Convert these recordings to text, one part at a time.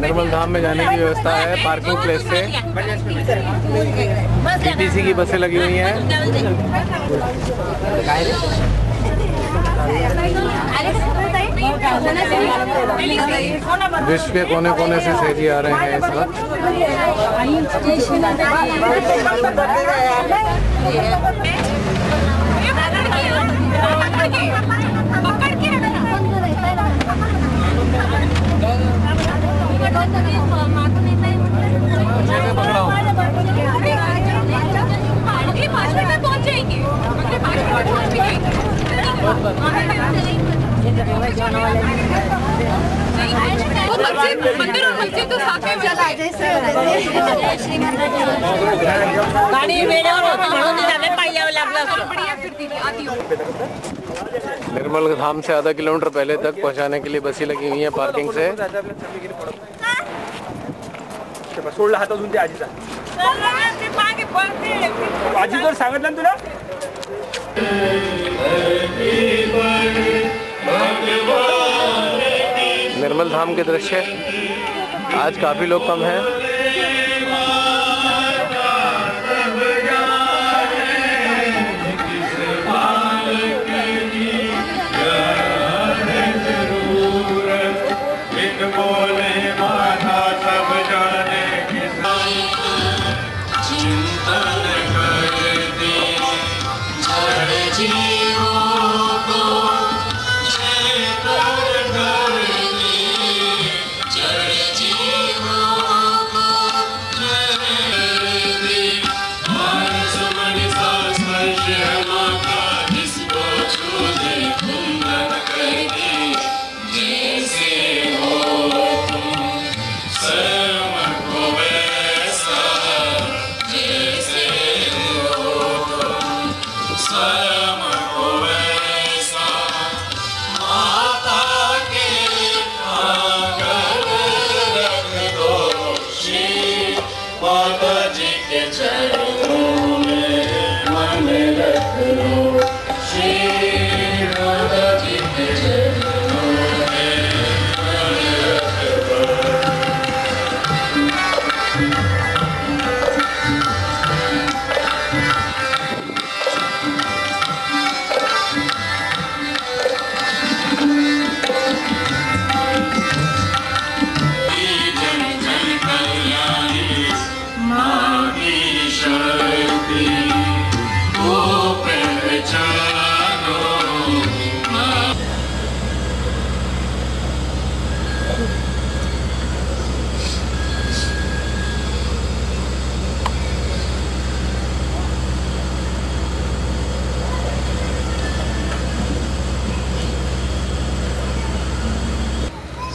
निर्मल धाम में जाने की व्यवस्था है पार्किंग प्लेस से। टीटीसी की बसें लगी हुई हैं। विश्व के कोने कोने से सैजी आ रहे हैं इस वक्त। मंदिर और मस्जिद तो साथ में चला जैसे निर्मल धाम से आधा किलोमीटर पहले तक पहुंचाने के लिए बसें लगी हुई हैं पार्किंग से। सोडला हात अजून ते आजीचा आजी जर सांगितलं ना तुला निर्मल धाम के दृश्य आज काफी लोग कम हैं।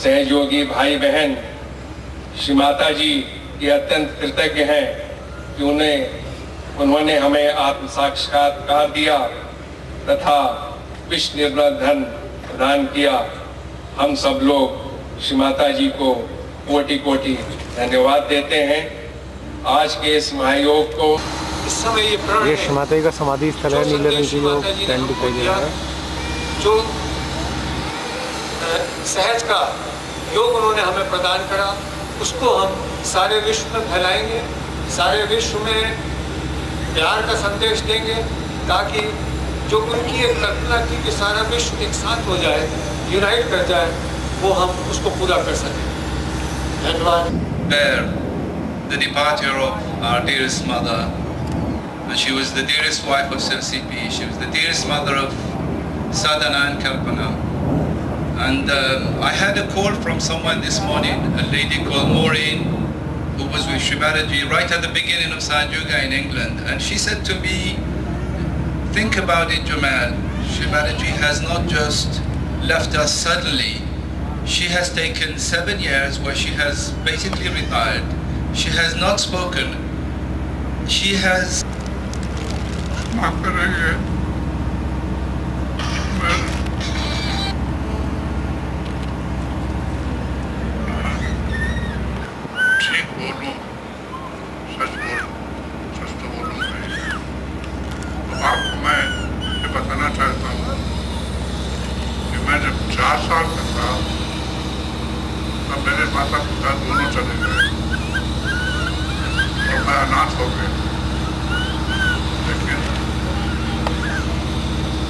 सहयोगी भाई बहन श्री माता जी के अत्यंत कृतज्ञ हैं कि उन्होंने हमें आत्म साक्षात्कार दिया तथा विश्व निर्मल धन प्रदान किया। हम सब लोग श्री माता जी को कोटि कोटि धन्यवाद देते हैं। आज के इस महायोग को इस समय ये श्री माता जी का समाधि स्थल है। नीले रंग की जो टेंट दिखाई दे रहा है, जो सहज का योग उन्होंने हमें प्रदान करा, उसको हम सारे विश्व में फैलाएंगे, सारे विश्व में प्यार का संदेश देंगे, ताकि जो उनकी एक कल्पना थी कि सारा विश्व एक साथ हो जाए, यूनाइट कर जाए, वो हम उसको पूरा कर सकें। धन्यवाद। The departure of our dearest mother, and she was the dearest wife of Sir CP. She was the dearest mother of Sadhana and Kalpana. And I had a call from someone this morning, a lady called Maureen, who was with Shri Mataji right at the beginning of Sat Yoga in England. And she said to me, think about it, Jamal. Shri Mataji has not just left us suddenly. She has taken 7 years where she has basically retired. She has not spoken. She has... आपको मैं ये बताना चाहता हूँ चले गए और मैं अनाथ हो गया। लेकिन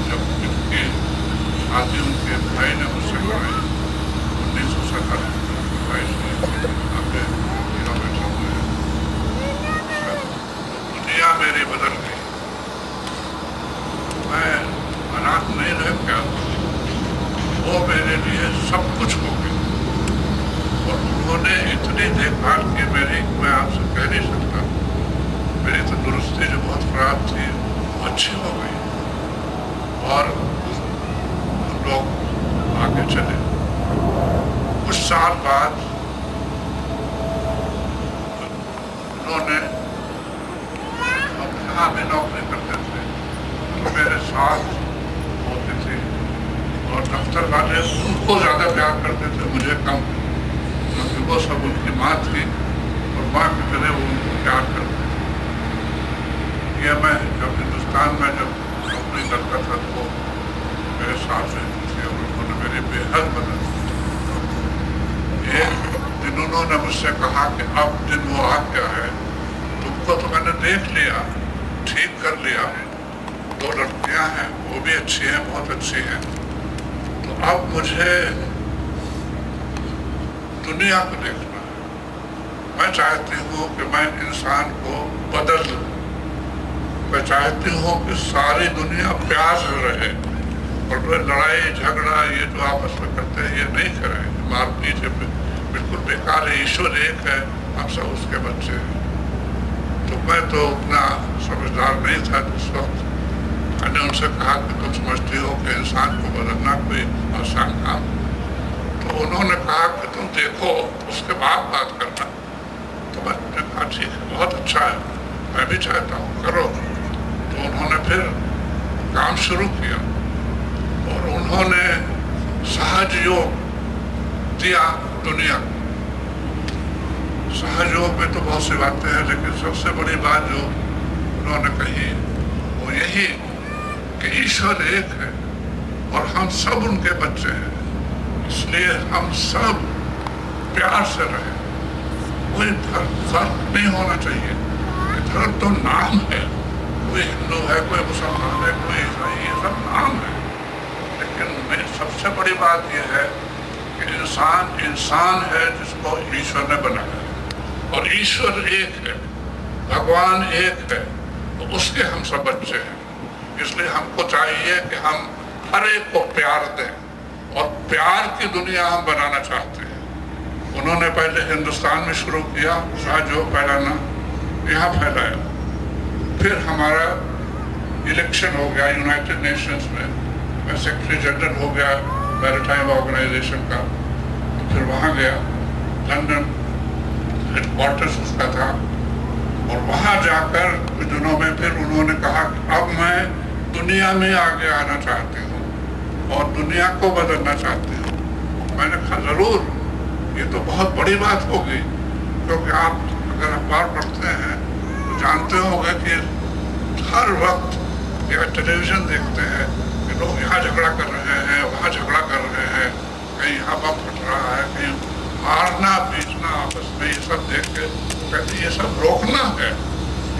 जब इनकी शादी उनके भाई ने मुझसे कराई 1927 दुनिया मेरी बदल गई। मैं अनाथ नहीं रह गया, वो मेरे लिए सब कुछ हो गया और उन्होंने इतनी देखभाल की मेरी, मैं आपसे कह नहीं सकता। मेरी तंदुरुस्ती जो बहुत खराब थी अच्छी हो गई और हम लोग आगे चले। कुछ साल बाद उन्होंने, यहाँ भी नौकरी करते थे तो मेरे साथ होते थे और दफ्तर वाले उनको ज़्यादा प्यार करते थे, मुझे कम, क्योंकि वो सब उनकी माँ थी और माँ की तरह वो उनको प्यार करते थे। ये मैं जब हिंदुस्तान में जब नौकरी करता था तो मेरे साथ रहते थे और उन्होंने मेरी बेहद मदद की। एक दिन उन्होंने मुझसे कहा कि अब दिन वो आ गया है, तुमको तो मैंने देख लिया, ठीक कर लिया, 2 लड़कियां हैं, वो भी अच्छी हैं, बहुत अच्छी हैं, तो अब मुझे दुनिया को देखना है। मैं चाहती हूँ कि मैं इंसान को बदल दूँ। मैं चाहती हूँ कि सारी दुनिया प्यार से रहे और वे लड़ाई झगड़ा ये जो आपस में करते हैं ये नहीं करें, मारपीट बिल्कुल बेकार है। ईश्वर एक है, हम सब उसके बच्चे हैं। तो मैं तो उतना समझदार नहीं था उस वक्त। मैंने उनसे कहा कि तुम समझती हो कि इंसान को बदलना कोई आसान काम? तो उन्होंने कहा कि तुम देखो उसके बाद बात करना। तो मैंने कहा ठीक है, बहुत अच्छा है, मैं भी चाहता हूँ, करो। तो उन्होंने फिर काम शुरू किया और उन्होंने सहयोग दिया दुनिया को। सहयोग में तो बहुत सी बातें हैं, लेकिन सबसे बड़ी बात जो उन्होंने कही वो यही कि ईश्वर एक है और हम सब उनके बच्चे हैं, इसलिए हम सब प्यार से रहें। कोई फर्क नहीं होना चाहिए। धर्म तो नाम है, कोई हिंदू है, कोई मुसलमान है, कोई ईसाई, ये सब नाम है। लेकिन मेरी सबसे बड़ी बात यह है कि इंसान है जिसको ईश्वर ने बनाया और ईश्वर एक है, भगवान एक है, तो उसके हम सब बच्चे हैं। इसलिए हमको चाहिए कि हम हर एक को प्यार दें और प्यार की दुनिया हम बनाना चाहते हैं। उन्होंने पहले हिंदुस्तान में शुरू किया सहयोग फैलाना, यहाँ फैलाया। फिर हमारा इलेक्शन हो गया यूनाइटेड नेशंस में, मैं सेक्रेटरी जनरल हो गया मैरीटाइम ऑर्गेनाइजेशन का। तो फिर वहाँ गया, लंदन हेडक्वार्टर्स उसका था, और वहाँ जाकर कुछ दिनों में फिर उन्होंने कहा कि अब मैं दुनिया में आगे आना चाहती हूँ और दुनिया को बदलना चाहती हूँ। मैंने कहा जरूर, ये तो बहुत बड़ी बात होगी, क्योंकि आप अगर अखबार पढ़ते हैं तो जानते होंगे कि हर वक्त या टेलीविजन देखते हैं कि लोग यहाँ झगड़ा कर रहे हैं, वहाँ झगड़ा कर रहे हैं, कहीं यहाँ बम फट रहा है, कहीं मारना पीटना आपस में, ये सब देख के कहते ये सब रोकना है।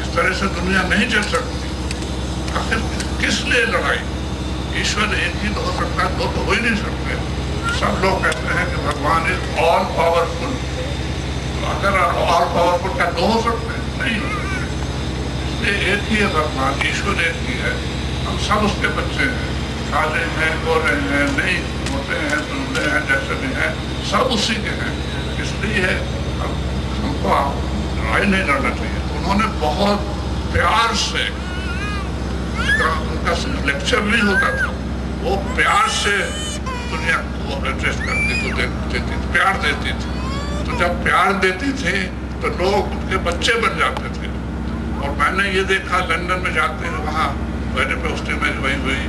इस तरह से दुनिया नहीं चल सकती। आखिर किस लिए लड़ाई? ईश्वर एक ही तो हो सकता है, दो तो हो ही नहीं सकते। सब लोग कहते हैं कि भगवान इज ऑल पावरफुल, तो अगर ऑल पावरफुल क्या दो हो सकते हैं? नहीं हो सकते। इसलिए एक ही है भगवान, ईश्वर एक ही है, हम सब उसके बच्चे हैं, काले हैं, गोरे हैं, नहीं मोटे हैं, दुबले हैं, जैसे भी हैं, सब उसी के हैं। इसलिए हमको लड़ाई नहीं लड़ना चाहिए। तो उन्होंने बहुत प्यार से, उनका लेक्चर नहीं होता था, वो प्यार से दुनिया को एड्रेस करती थी, देती थी, प्यार देती थी। तो जब प्यार देती थी तो लोग उनके बच्चे बन जाते थे। और मैंने ये देखा लंदन में जाते हैं, वहाँ मेरे पे उसने मेरी वही हुई,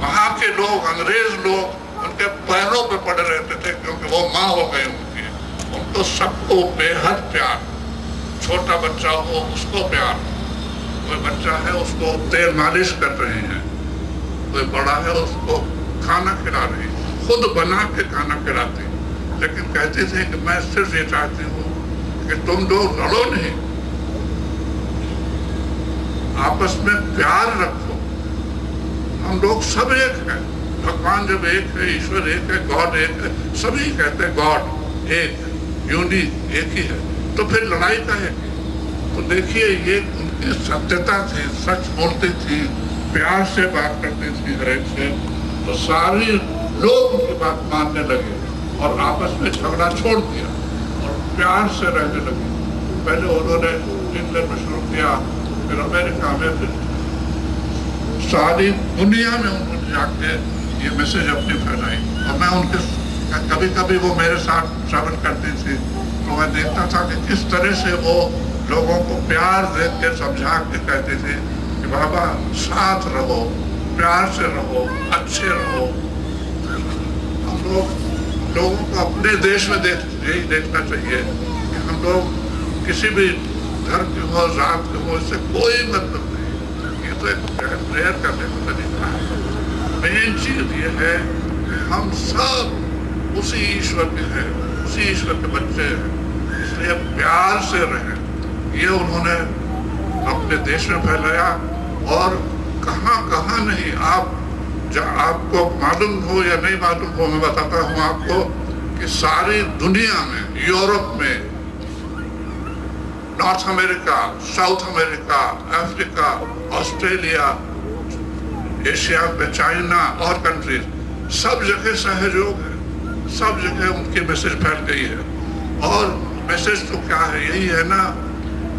वहाँ के लोग, अंग्रेज लोग उनके पैरों पे पड़े रहते थे, क्योंकि वो माँ हो गई उनकी। उनको सबको बेहद प्यार, छोटा बच्चा हो उसको प्यार, कोई बच्चा है उसको तेल मालिश कर रहे हैं, कोई बड़ा है उसको खाना खिला रही, खुद बना के खाना खिलाती, लेकिन कहते थे कि मैं सिर्फ ये चाहती हूँ कि तुम लोग लड़ो नहीं, आपस में प्यार रखो। हम लोग सब एक हैं, भगवान जब एक है, ईश्वर एक है, गॉड एक है, सभी कहते हैं गॉड एक, यूनिक एक ही है, तो फिर लड़ाई का है। तो देखिए ये उनकी सत्यता थी, सच बोलती थी, प्यार से बात करती थी हर एक से, तो सारे लोग उनकी बात मानने लगे और आपस में झगड़ा छोड़ दिया और प्यार से रहने लगे। पहले उन्होंने इंग्लैंड में शुरू किया, फिर अमेरिका में, फिर सारी दुनिया में उन्होंने जाके ये मैसेज अपनी फैलाई। और मैं उनके कभी कभी वो मेरे साथ ट्रैवल करती थी तो मैं देखता था कि किस तरह से वो लोगों को प्यार दे के समझा के कहते थे कि बाबा साथ रहो, प्यार से रहो, अच्छे रहो। हम लोगों को अपने देश में यही देखना चाहिए कि हम लोग किसी भी धर्म के हो, जात के हो, इससे कोई मतलब नहीं। ये तो एक प्रेयर करने का तरीका है। मेन चीज ये है कि हम सब उसी ईश्वर के हैं, उसी ईश्वर के बच्चे हैं, इसलिए प्यार से रहें। ये उन्होंने अपने देश में फैलाया और कहाँ कहाँ नहीं, आपको मालूम हो या नहीं मालूम हो, मैं बताता हूँ आपको कि सारी दुनिया में, यूरोप में, north America, south America, Africa, Australia, Asia में चाइना और कंट्रीज, सब जगह सहयोग है, सब जगह उनकी मैसेज फैल गई है। और मैसेज तो क्या है, यही है ना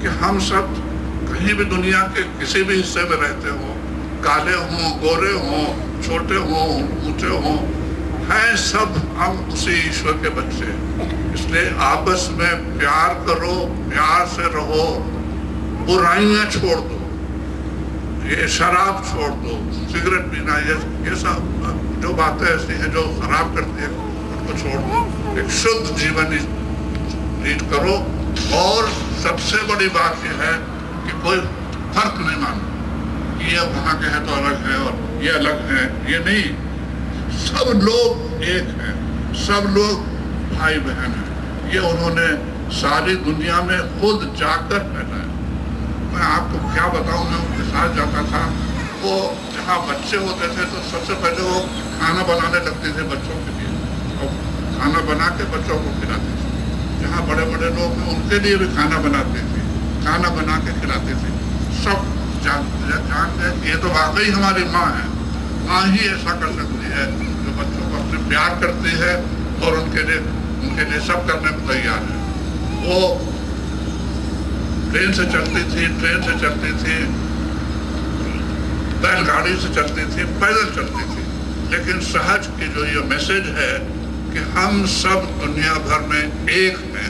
कि हम सब कहीं भी दुनिया के किसी भी हिस्से में रहते हो, काले हों, गोरे हों, छोटे हों, ऊंचे हों, हैं सब हम उसी ईश्वर के बच्चे। इसलिए आपस में प्यार करो, प्यार से रहो, बुराइयां छोड़ दो, ये शराब छोड़ दो, सिगरेट पीना, ये सब जो बातें ऐसी हैं जो खराब करती है उनको छोड़ दो, एक शुद्ध जीवन लीड करो। और सबसे बड़ी बात यह है कि कोई फर्क नहीं मानो, ये वहाँ के हैं तो अलग है और ये अलग है, ये नहीं, सब लोग एक हैं, सब लोग भाई बहन हैं। ये उन्होंने सारी दुनिया में खुद जाकर फैलाया। मैं आपको क्या बताऊं, मैं उनके साथ जाता था, वो जहाँ बच्चे होते थे तो सबसे पहले वो खाना बनाने लगते थे बच्चों के लिए, और खाना बना के बच्चों को खिलाते थे। जहाँ बड़े बड़े लोग हैं उनके लिए भी खाना बनाते थे, खाना बना के खिलाते थे। सब जानते हैं ये तो वाकई हमारी माँ है, माँ ही ऐसा कर सकती है जो बच्चों को अपने प्यार करती है और उनके लिए सब करने को तैयार है। वो ट्रेन से चलती थी, बैलगाड़ी से चलती थी, पैदल चलती थी, लेकिन सहज की जो ये मैसेज है कि हम सब दुनिया भर में एक हैं,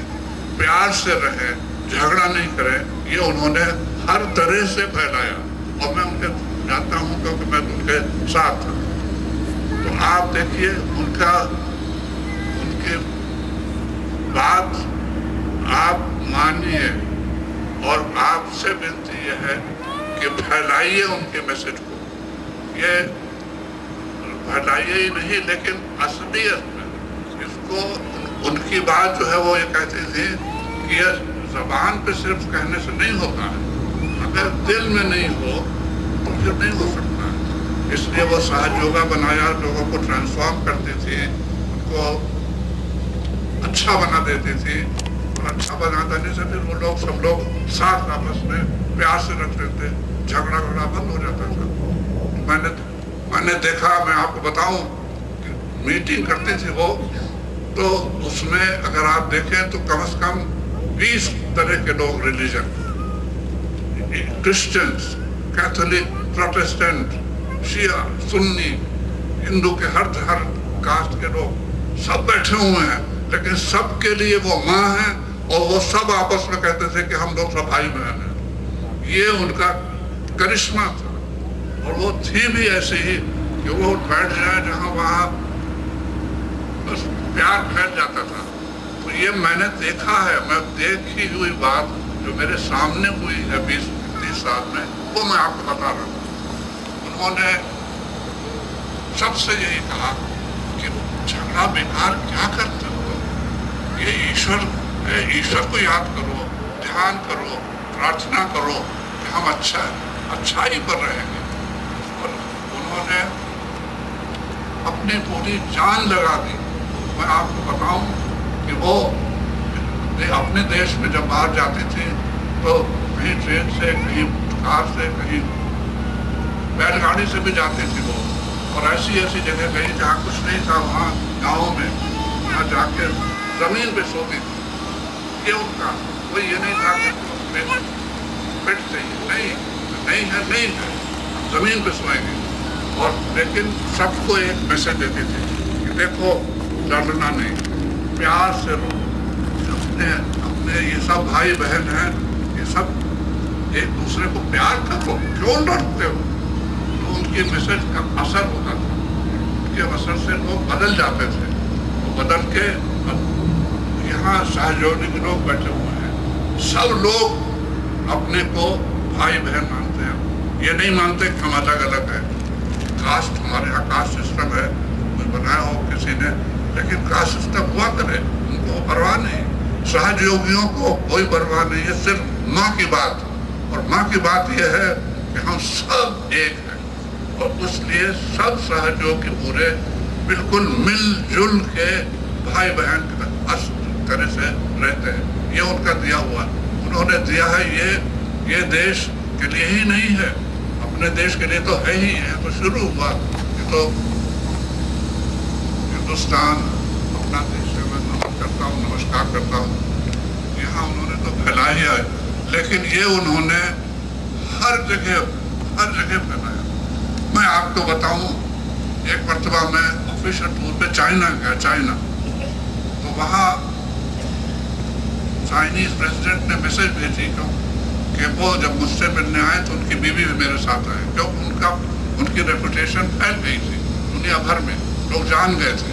प्यार से रहें, झगड़ा नहीं करें, ये उन्होंने हर तरह से फैलाया। और मैं उनके जानता हूँ क्योंकि मैं उनके साथ था। तो आप देखिए उनकी बात आप मानिए और आपसे विनती यह है कि फैलाइए उनके मैसेज को। ये फैलाइए ही नहीं, लेकिन असलियत में इसको, उनकी बात जो है वो ये कहती थी कि यह ज़बान पे सिर्फ कहने से नहीं होता है, अगर दिल में नहीं हो तो फिर नहीं हो सकता। इसलिए वो सहज योगा बनाया, लोगों को ट्रांसफॉर्म करती थी, उनको अच्छा बना देती थी, और अच्छा बना देने से फिर वो लोग सब लोग साथ आपस में प्यार से रखते थे, झगड़ा बंद हो जाता था। मैंने देखा, मैं आपको बताऊं, मीटिंग करती थी वो, तो उसमें अगर आप देखें तो कम से कम 20 तरह के लोग, रिलीजन, क्रिश्चियंस, कैथोलिक, प्रोटेस्टेंट, शिया, सुन्नी, हिंदू के हर कास्ट के लोग सब बैठे हुए हैं, लेकिन सबके लिए वो माँ है और वो सब आपस में कहते थे कि हम लोग सब भाई बहन हैं। ये उनका करिश्मा था। और वो थी भी ऐसे ही कि वो बैठ जाए जहाँ वहाँ बस प्यार फैल जाता था। तो ये मैंने देखा है, मैं देखी हुई बात जो मेरे सामने हुई है 20-30 साल में, वो मैं आपको बता रहा हूँ। उन्होंने सबसे यही कहा कि झगड़ा बेकार क्या करते हो, ये ईश्वर को याद करो, ध्यान करो, प्रार्थना करो कि हम अच्छाई पर रहेंगे। और उन्होंने अपनी पूरी जान लगा दी। मैं आपको बताऊं कि वो अपने देश में जब बाहर जाती थी तो कहीं ट्रेन से, कहीं कार से, कहीं बैलगाड़ी से भी जाती थी वो, और ऐसी जगह गई जहाँ कुछ नहीं था, वहाँ गाँव में, वहाँ जाके जमीन पे सोती थी। ये उनका कोई ये नहीं था कि पेट चाहिए, नहीं है, जमीन पे सोएंगे। और लेकिन सबको एक मैसेज देती थी कि देखो, लड़ना नहीं, प्यार से रहो। अपने ये सब भाई बहन हैं, ये सब एक दूसरे को प्यार करो, क्यों लड़ते हो? तो उनके मैसेज का असर होता था, उनके असर से लोग बदल जाते थे। वो बदल के यहाँ सहयोगी लोग बैठे हुए हैं, सब लोग अपने को भाई बहन मानते हैं। ये नहीं मानते कि हम अलग अलग है। कास्ट, हमारे यहाँ कास्ट सिस्टम है, कोई बनाया हो किसी ने, लेकिन कास्ट सिस्टम हुआ करे, उनको परवाह नहीं। सहयोगियों को कोई परवाह नहीं है, सिर्फ माँ की बात। और माँ की बात यह है कि हम सब एक हैं, और इसलिए सब सहयोगी पूरे बिल्कुल मिलजुल के भाई बहन तरह से रहते हैं। ये उनका दिया हुआ, उन्होंने दिया है। ये देश के लिए ही नहीं है, अपने देश के लिए तो है ही है। तो शुरू हुआ, ये तो हिंदुस्तान अपना देश है। मैं नमन करता हूँ, नमस्कार करता हूँ। यहाँ उन्होंने तो फैलाया है, लेकिन ये उन्होंने हर जगह फैलाया। मैं आपको बताऊं, एक मरतबा मैं ऑफिशियल टूर पे चाइना गया, चाइना, तो वहाँ चाइनीज प्रेसिडेंट ने मैसेज भेजी कि वो जब मुझसे मिलने आए तो उनकी बीवी भी मेरे साथ आए, क्योंकि उनकी रेपुटेशन फैल गई थी दुनिया भर में, लोग जान गए थे।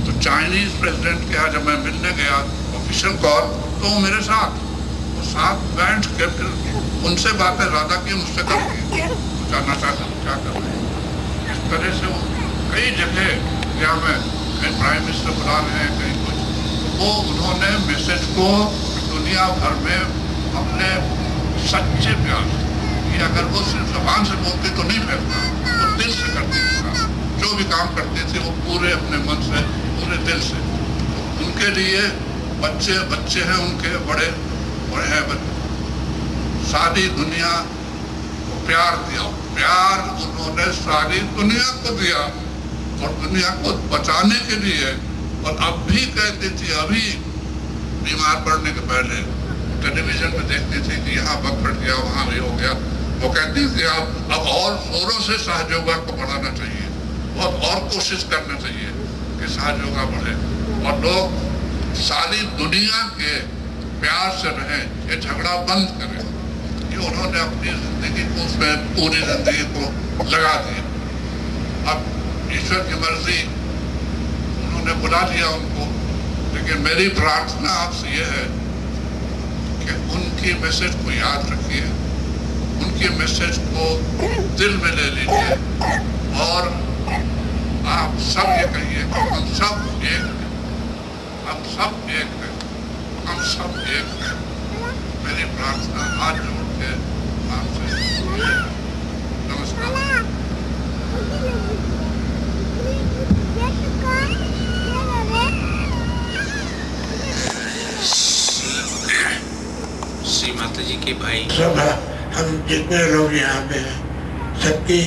तो चाइनीज प्रेसिडेंट के यहाँ जब मैं मिलने गया ऑफिशियल कॉल, तो वो मेरे साथ बैठ के फिर उनसे बातें ज़्यादा की मुझसे करती, जानना चाहता हूँ क्या कर रहे हैं। इस तरह से वो कई जगह जहाँ मैं कहीं प्राइम मिनिस्टर बुला रहे हैं, कहीं कुछ, तो वो उन्होंने मैसेज को दुनिया भर में अपने सच्चे प्यार, कि अगर वो सिर्फ ज़बान से बोलते तो नहीं फैलता, वो दिल से करती थी। जो भी काम करते थे वो पूरे अपने मन से, पूरे दिल से। उनके लिए बच्चे हैं, उनके बड़े हैं, सारी दुनिया को प्यार दिया। प्यार उन्होंने सारी दुनिया को दिया, और दुनिया को बचाने के लिए। और अब भी कहती थी, अभी बीमार पड़ने के पहले टेलीविजन में देखती थी कि यहाँ बम फट गया, वहाँ भी हो गया। वो कहती थी अब और जोरों से सहयोगा को बढ़ाना चाहिए, और कोशिश करना चाहिए कि सहयोगा बढ़े, और लोग सारी दुनिया के प्यार से रहें, ये झगड़ा बंद करें। ये उन्होंने अपनी जिंदगी को, उसमें पूरी जिंदगी को लगा दी। अब ईश्वर की मर्जी, उन्होंने बुला लिया उनको, लेकिन मेरी प्रार्थना आपसे ये है कि उनकी मैसेज को याद रखिए, उनके मैसेज को दिल में ले लीजिए, और आप सब ये कहिए कि हम सब एक हैं, हम सब एक हैं, हम सब एक हैं। मेरी प्रार्थना हाथ जोड़ के आपसे नमस्कार। श्री माता जी के भाई सब हम जितने लोग यहाँ पे हैं, सबकी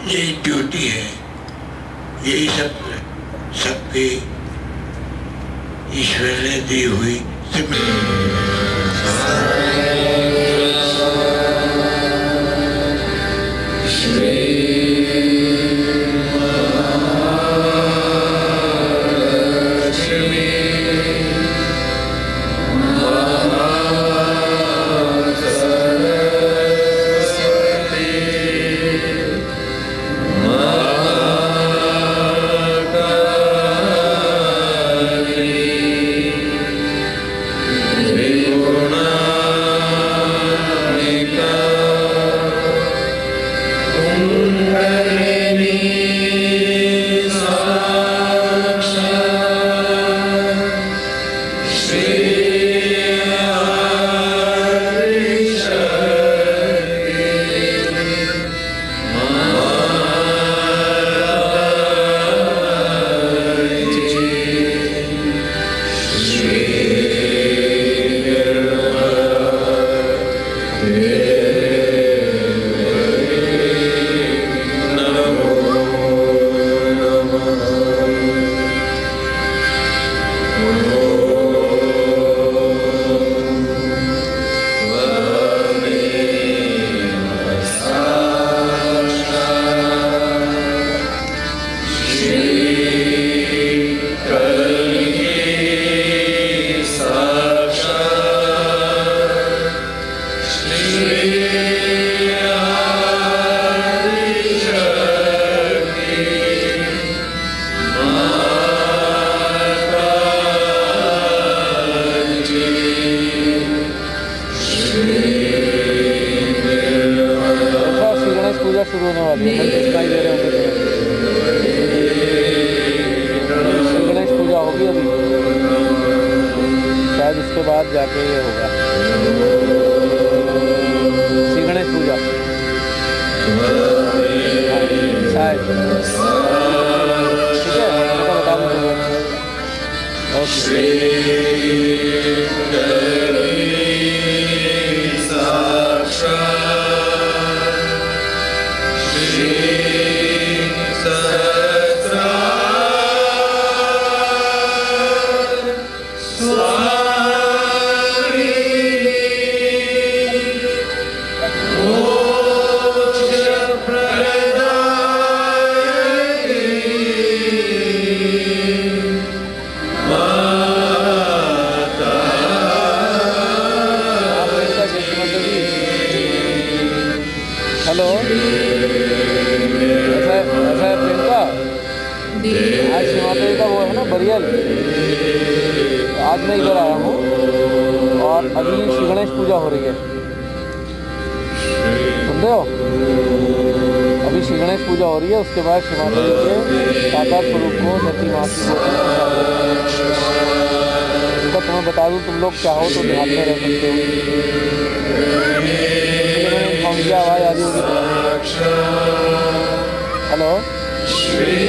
यही ड्यूटी है, यही सबकी ईश्वर ने दी हुई Om शुरू होने वाली है, मंत्र सुनाई दे रहे होंगे तुम्हें। श्री गणेश पूजा होगी अभी, शायद उसके बाद जाके ये होगा श्री गणेश पूजा शायद। ठीक है, मैं बता दूँ तुम्हें। हेलो, ऐसा है प्रियंका, आज शिवमाता जी का वो है ना बरियल, आज मैं इधर आया हूँ और अभी श्री गणेश पूजा हो रही है, सुन रहे हो? अभी श्री गणेश पूजा हो रही है, उसके बाद शिवमाता जी के साकार स्वरूप को धरती माँ की तो तुम्हें बता दूँ, तुम लोग चाहो तो ध्यान में रह सकते हो। आवाज आ रही होगी। हेलो, नहीं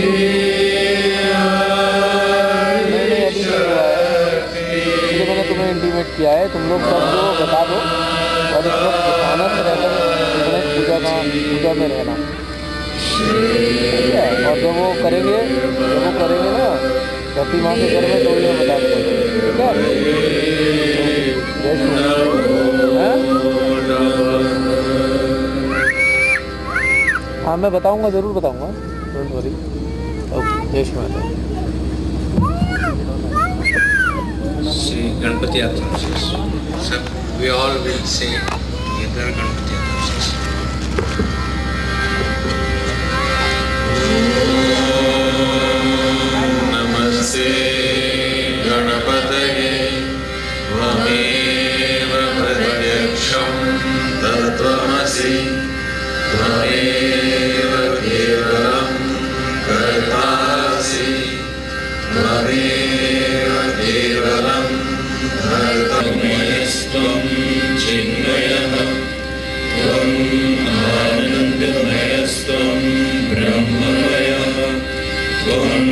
अभी नहीं हुआ है, इसलिए मैंने तुम्हें इंटीमेट किया है। तुम लोग सब जो बता दो और एक लोग ध्यान से रहकर गणेश पूजा में रहना, ठीक है? और जब वो करेंगे ना धरती माँ के घर में, तो ये बता दो, ठीक है? हाँ, मैं बताऊंगा, ज़रूर बताऊंगा, डोंट वरी। ओके, जय श्री माता। श्री गणपति आशीष। सब we all will say together Ganpati आशीष। नमस्ते गणपतये त्वमेव प्रत्यक्षं तत्त्वमसि त्वमेव केवलं कर्तासि त्वमेव केवलं धर्तमयस्त्वं चिन्मयः त्वं आनन्दमयस्त्वं ब्रह्ममयः त्वं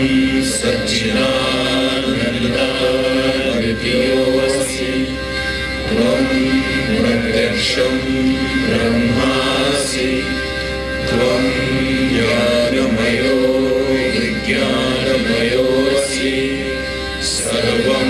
सच्चिदानन्दमद्योऽसि त्वं प्रत्यक्षं ब्रह्मासि त्वं ज्ञानमयो विज्ञानमयोऽसि सर्वं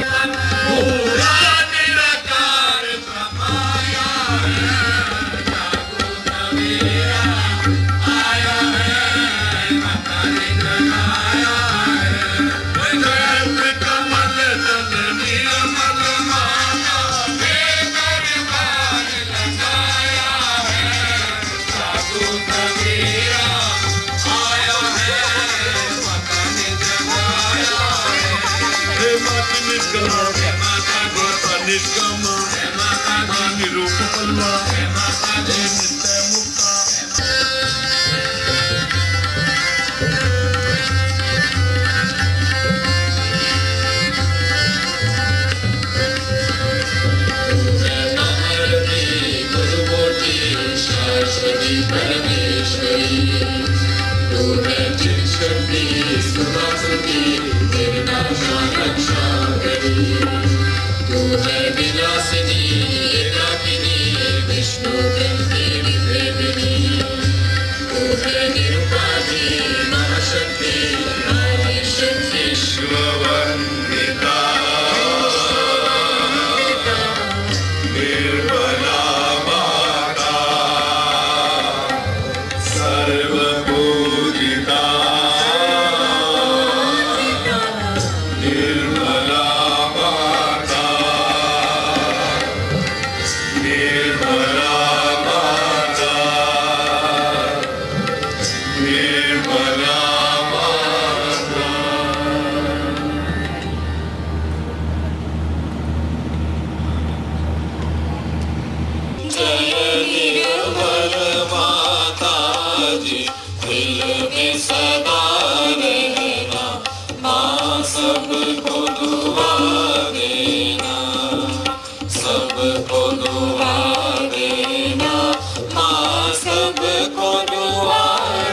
सबको दुआ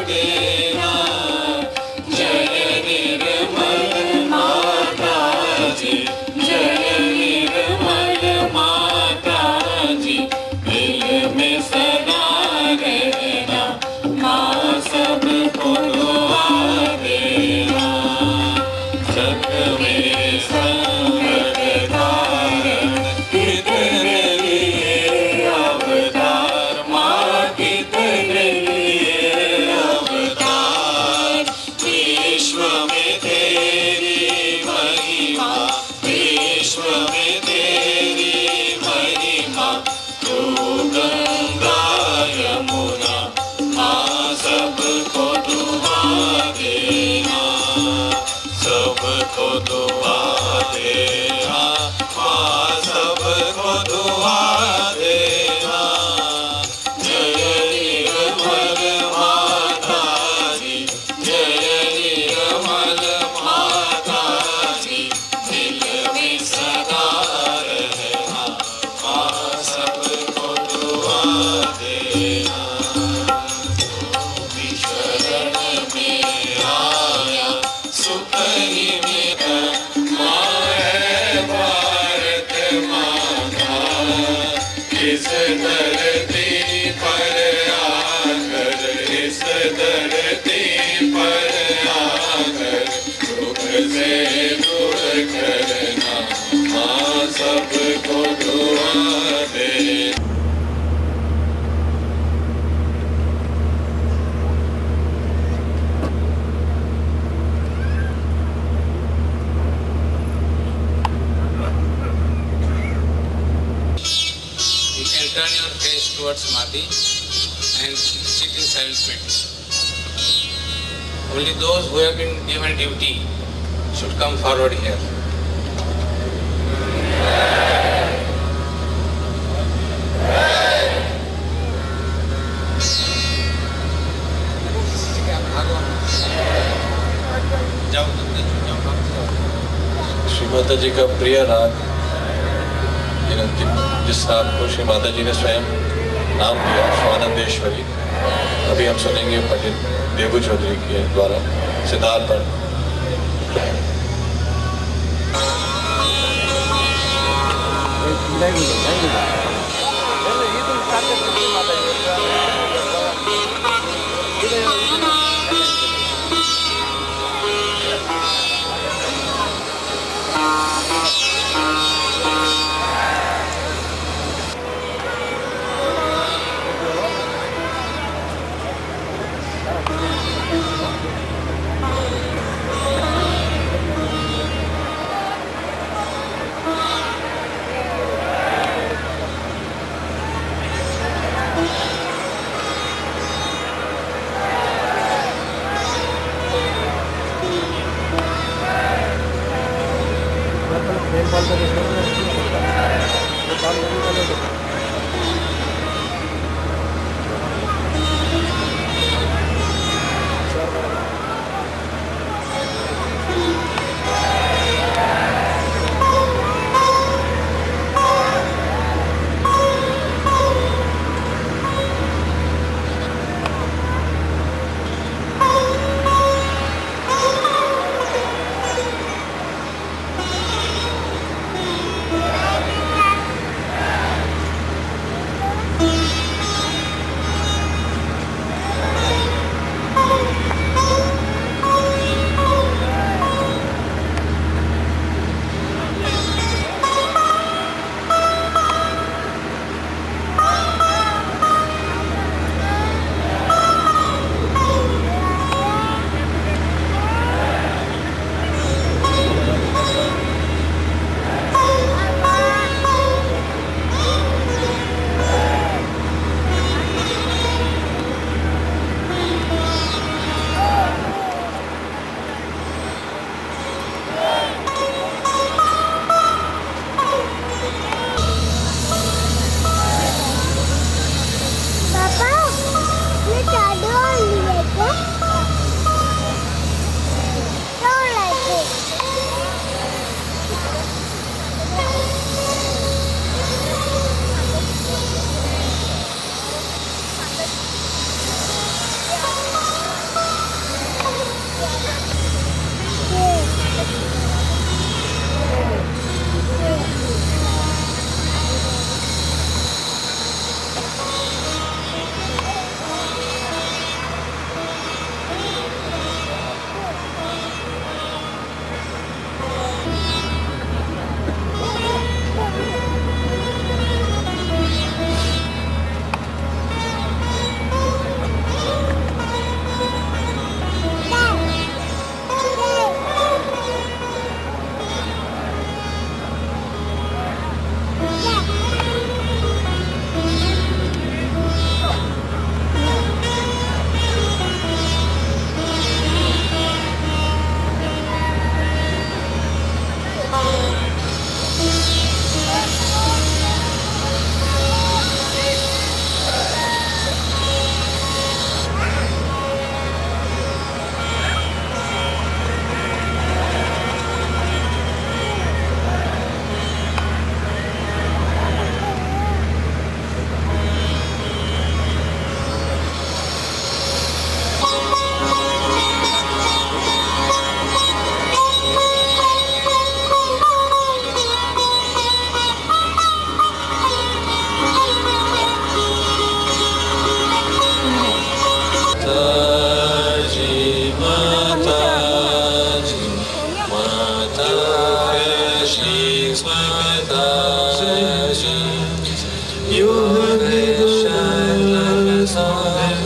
देना। जय निर्मल माता जी, जय निर्मल माता जी, दिल में सदा रहना माँ सबको दुआ देना। सब में संकट धारण कितने लिए अवतार, माँ कितने लिए अवतार। विश्व में तेरी महिमा, विश्व में तेरी महिमा, तू गंगा यमुना माँ सबको दुआ देना। सबको दुआ देना माँ सबको दुआ देना। जय निर्मल माता जी, जय निर्मल माता जी, दिल में सदा रहना माँ सबको दुआ देना। भी शरण में आया सुख ही मेरा, माँ है भारत माता। इस धरती पर आकर, इस धरती पर आकर, दुख से दूर करना माँ सबको दुआ दे। You can turn your face towards Mati and sit in silent meditation. Only those who have been given duty should come forward here. Shri Mata जी का प्रिय राग, जिस राग को श्री माता जी ने स्वयं नाम दिया स्वानंदेश्वरी, अभी हम सुनेंगे पंडित देवू चौधरी के द्वारा सितार पर।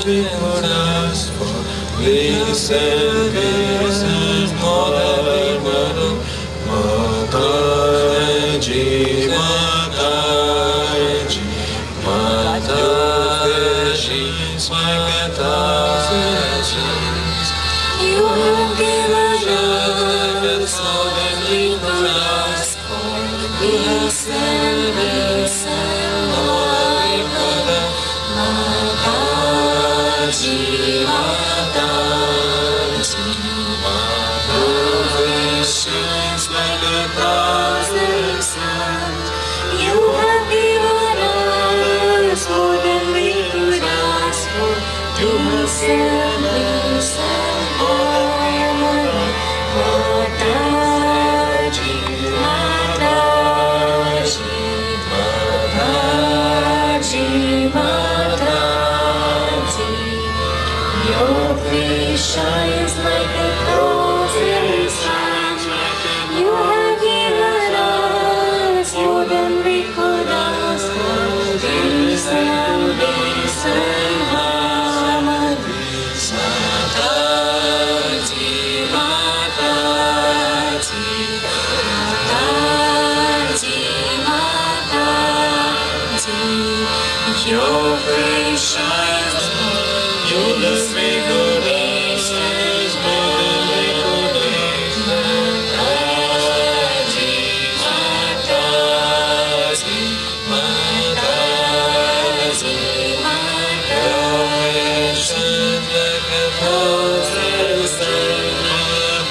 we could ask for. Peace and peace and more than we could do. Mataji, Mataji, Mataji, like 1,000 suns. You have given us more than we could ask for. Peace and peace and more than we could do. Mataji, Mataji, Mataji shines like 1,000 suns. You have given us more than we could ask for. Peace and peace and harmony. Mataji, Mataji, Mataji, Mataji. Your face shines like 1,000 suns. You have given us more than we could ask for. Peace and peace and harmony. Mataji, Mataji, Mataji, Mataji. Your face shines. You must be good. Is more than we could be. Mataji, Mataji, Mataji, Mataji. Your face shines like 1,000 suns.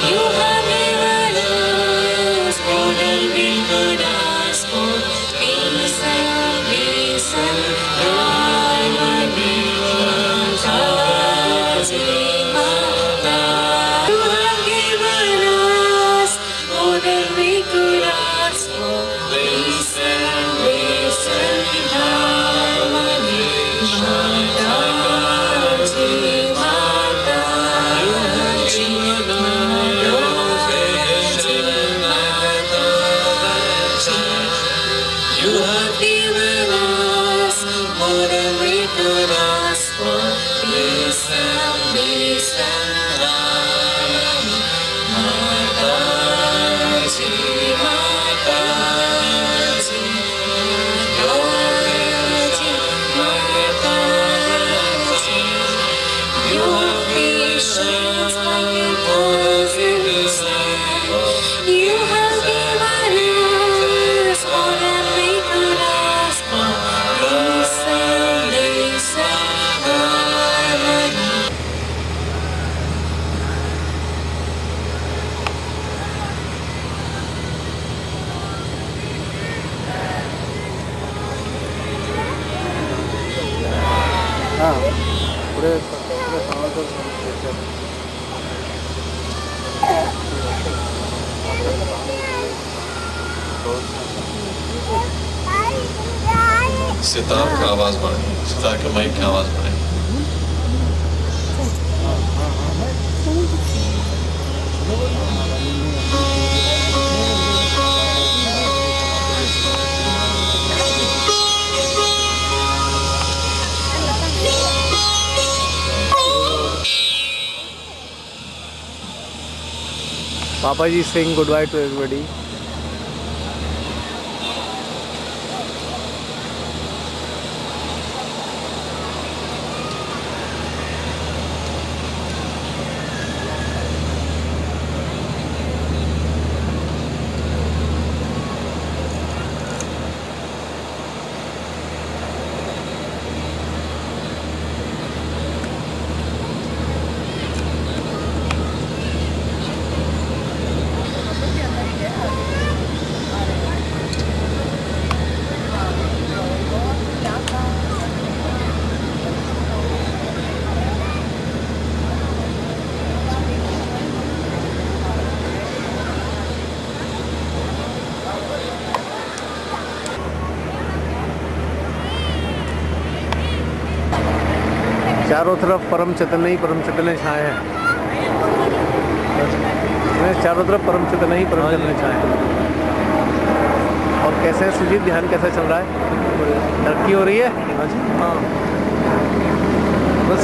You have given us more than we could ask for. Peace and peace and harmony. Mataji, Mataji. You have given us more than we could ask for. Peace and peace and harmony. Mataji, Mataji, you have given us more than we could ask for. Peace and peace and harmony. Mataji, Mataji, Mataji, Mataji. Your face shines like 1,000 suns. You have given us more than we could ask for. Peace and peace and harmony. हाँ पूरे सामान तो सितार का आवाज बढ़े, सितार के mic की आवाज बढ़े। Papa ji saying goodbye to everybody. चारों तरफ परम चैतन्य छाए हैं। चारों तरफ परम चैतन्य छाए हैं। और कैसे सुजीत, ध्यान कैसा चल रहा है? तरक्की हो रही है? हाँ बस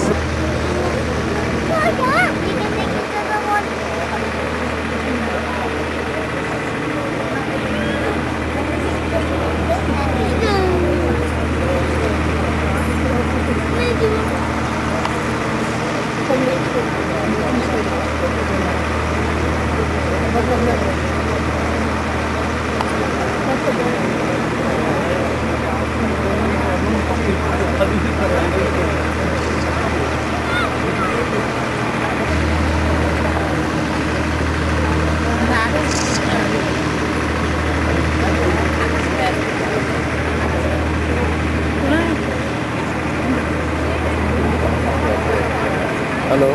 हेलो,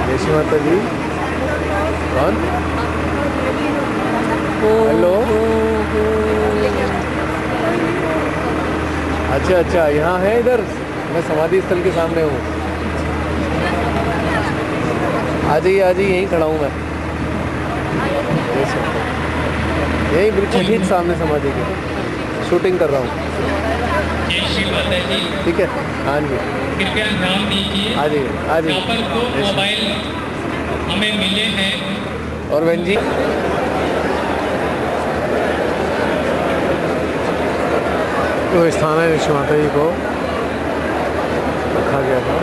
जय माता जी। कौन? हेलो, अच्छा अच्छा, यहाँ है इधर। मैं समाधि स्थल के सामने हूँ। आ जाइए यहीं खड़ा हूँ मैं। यही बिल्कुल ठीक सामने समाधि के शूटिंग कर रहा हूँ। ठीक है, हाँ जी, कृपया ध्यान दीजिए। आ जाइए यहाँ पर 2 मोबाइल हमें मिले हैं। और बहन जी, तो स्थान है ऋषि माता जी को रखा गया था।